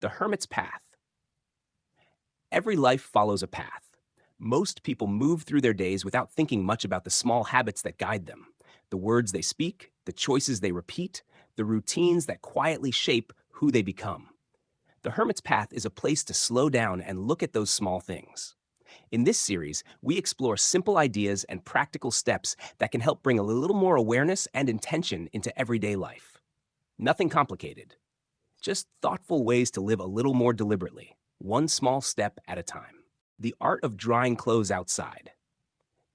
The Hermit's Path. Every life follows a path. Most people move through their days without thinking much about the small habits that guide them, the words they speak, the choices they repeat, the routines that quietly shape who they become. The Hermit's Path is a place to slow down and look at those small things. In this series, we explore simple ideas and practical steps that can help bring a little more awareness and intention into everyday life. Nothing complicated, just thoughtful ways to live a little more deliberately, one small step at a time. The art of drying clothes outside.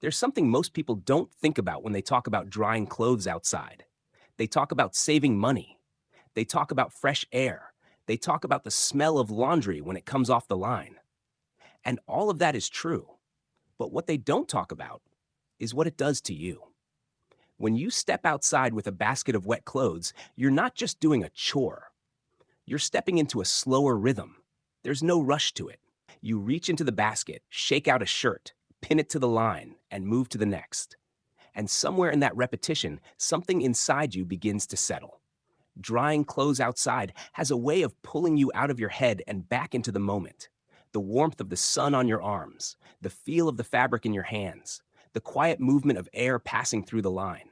There's something most people don't think about when they talk about drying clothes outside. They talk about saving money. They talk about fresh air. They talk about the smell of laundry when it comes off the line. And all of that is true. But what they don't talk about is what it does to you. When you step outside with a basket of wet clothes, you're not just doing a chore. You're stepping into a slower rhythm. There's no rush to it. You reach into the basket, shake out a shirt, pin it to the line, and move to the next. And somewhere in that repetition, something inside you begins to settle. Drying clothes outside has a way of pulling you out of your head and back into the moment. The warmth of the sun on your arms, the feel of the fabric in your hands, the quiet movement of air passing through the line.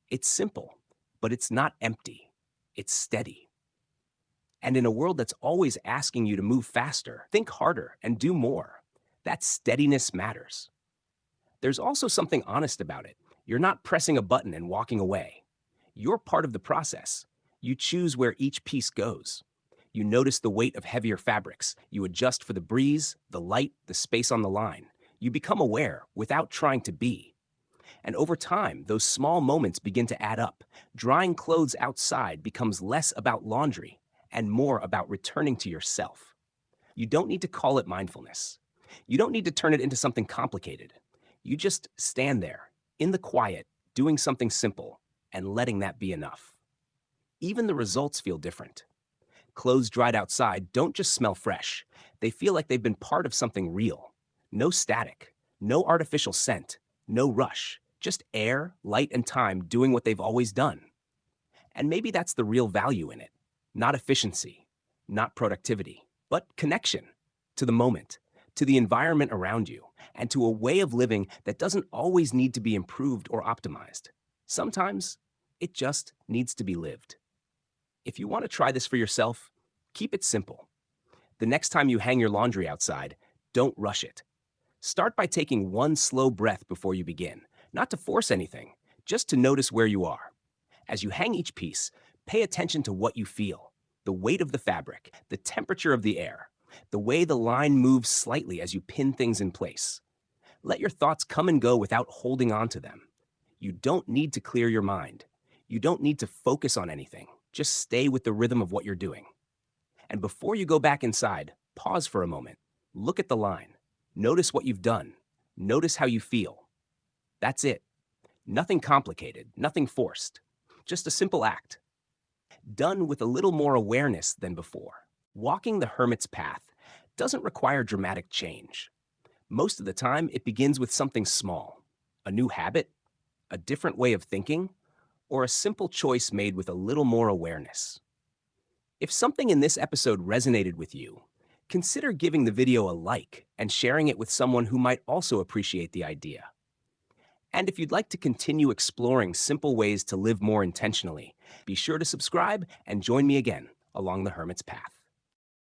It's simple, but it's not empty. It's steady. And in a world that's always asking you to move faster, think harder, and do more, that steadiness matters. There's also something honest about it. You're not pressing a button and walking away. You're part of the process. You choose where each piece goes. You notice the weight of heavier fabrics. You adjust for the breeze, the light, the space on the line. You become aware without trying to be. And over time, those small moments begin to add up. Drying clothes outside becomes less about laundry and more about returning to yourself. You don't need to call it mindfulness. You don't need to turn it into something complicated. You just stand there, in the quiet, doing something simple, and letting that be enough. Even the results feel different. Clothes dried outside don't just smell fresh. They feel like they've been part of something real. No static, no artificial scent, no rush, just air, light, and time doing what they've always done. And maybe that's the real value in it. Not efficiency, not productivity, but connection to the moment, to the environment around you, and to a way of living that doesn't always need to be improved or optimized. Sometimes it just needs to be lived. If you want to try this for yourself, keep it simple. The next time you hang your laundry outside, don't rush it. Start by taking one slow breath before you begin, not to force anything, just to notice where you are. As you hang each piece, pay attention to what you feel, the weight of the fabric, the temperature of the air, the way the line moves slightly as you pin things in place. Let your thoughts come and go without holding on to them. You don't need to clear your mind. You don't need to focus on anything. Just stay with the rhythm of what you're doing. And before you go back inside, pause for a moment. Look at the line. Notice what you've done. Notice how you feel. That's it. Nothing complicated, nothing forced. Just a simple act. Done with a little more awareness than before. Walking the hermit's path doesn't require dramatic change. Most of the time, it begins with something small. A new habit, a different way of thinking, or a simple choice made with a little more awareness. If something in this episode resonated with you, consider giving the video a like and sharing it with someone who might also appreciate the idea. And if you'd like to continue exploring simple ways to live more intentionally, be sure to subscribe and join me again along the Hermit's Path.